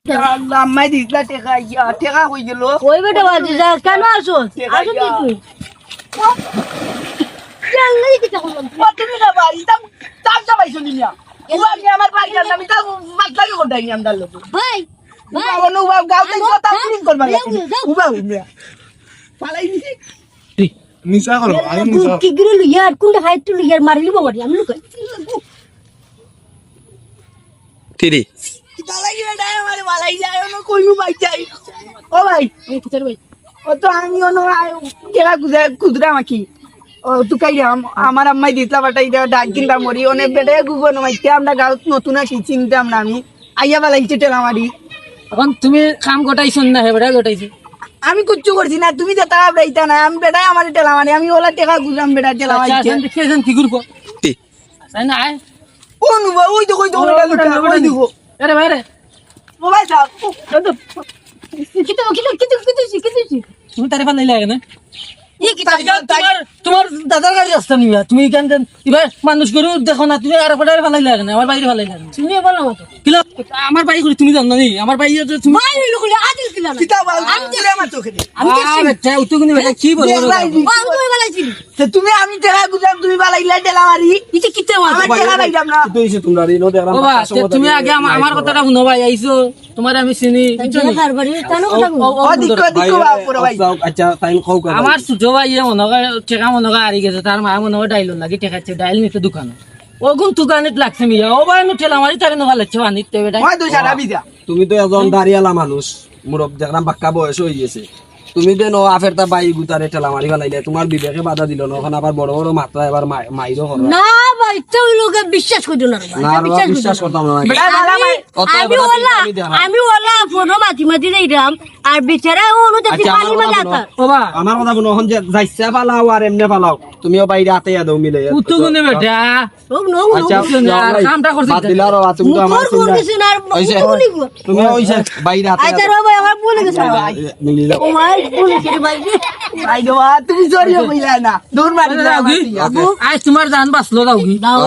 আম্মাই দিছলা টেকা ইয়া টেকা কই গেল ওই বেটা বাজি যা কেন আসো আসো তুই জানলাই কি করলাম তুমি না বাড়ি তাম পাইছো নিয়া উবা কি আমার বাড়ি যাম আমি তা মাতলাকে কোনটাই নিয়াম দাল লোক ভাই ভাই উবা অনু উবা গাউতে কথা ক্লিন করবা লাগে উবা উবা পালাই দিছি নিশা করো আমি নিশা কি গিরল ইয়ার কোনটা হাইট তুই ইয়ার মারলি বাবা আমি লুকাই তিরি তালাই গেলে আমারে পালাই যায় অনু কইউ বাই যাই ও ভাই এই কিতার ভাই ও তো আমি অনু টেকা কুদরা মাকি ও তুকাই আমার আম্মাই দিছলা বাটাই দেওয়া ডাক কিনবা মরি অনেক বেটা গুগন মাইতে আমরা গাঁত নতুন আছি চিনতাম না আমি আইয়া পালাইছে টেলা মারি এখন তুমি কাম গোটাইছো না হে বেটা গোটাইছো আমি কিচ্ছু করছি না তুমি যেটা বেইতা না আমি বেটাই আমার টেলা মারি আমি ওলা টেকা গুজাম বেটা টেলা মারিছে দেখেছেন কি করবো তি তাই না আয় ও নুবা ওই তো ওই দেখো আরে ভাই রে মোবাইল দাও কিতা তুমি তারে ফালাই লাগে না এই কিতা তোমার দাদার গাড়ি রাস্তা নিবা তুমি কেন এবার মানুষ করে দেখো না তুমি আর ফালাই ফালাই লাগে না আমার বাইরে ফালাই লাগে না তুমি বলো মত কিলো আমার বাড়ি করে তুমি জানো নি আমার বাড়ি তুমি ভাই লুকুলি আদিল কিলা না কিতা বল আমি আমার চোখে দে আমি দেখছি আচ্ছা উত্তগুনি বেটা কি বলবো আমি তো বলাইছি তো তুমি আমি টেকা গুজাম তুমি বালাইলা টেলা মারি ইতে কিতা আমার টেকা বাইরাম না তো এসে তোমরা রিনো দেখলাম বাবা তুমি আগে আমার কথাটা শুনো ভাই আইছো তোমার আমি চিনি বুঝছো নি? কার বাড়ি কেন কথা কও ও দিকো বাপুর ভাই আচ্ছা তাই খাও কা আমার ছোট ভাই মনে টেকা মনে হারি গেছে তার মা মনে ডাইল লাগি টেকাচ্ছে ডাইল নিতে দোকানে ওগুন দোকানে লাগছে মিয়া ও ভাই ঠেলা মারি তাকে না ভালো আনিতে বেটা ওই দুই জানা বিজা তুমি তো একজন দাঁড়িয়ালা মানুষ মুরব দেখলাম বাক্কা বয়স হয়ে গেছে তুমি দেন আফেরটা বাই গুতারে ঠেলা মারি ফেলাইলে তোমার বিবেকে বাধা দিল না ওখানে আবার বড় বড় মাত্রা এবার মাইরও করো না ভাই তুই লোকে বিশ্বাস কইতো না না আর বিশ্বাস করতাম না বেটা বালা মাই আমি ওলা ফোনো মাঝি মাঝি যাইরাম আর বেচারা অনুযায়ী আচ্ছা, পানি মাঝে আতা বাবা আমার কথা বলো এখন যে যাইছে পালাও আর এমনি পালাও তুমিও বাইরে হাতে দাও মিলে উত্তগুনি বেটা আচ্ছা কামটা করছিস বাদ দিলা আর তুমি তো আমার ফোন দিছ না আর হইছে। তুমি হইছে বাইরে হাতে আচ্ছা রে ভাই আমার বলে গেছে মিলি যাও ও ভাই বলে গেছে ভাই ভাই দোয়া তুমি জড়িয়ে কইলা না দূর মারি না আজ তোমার জান বাঁচলো দাও কি দাও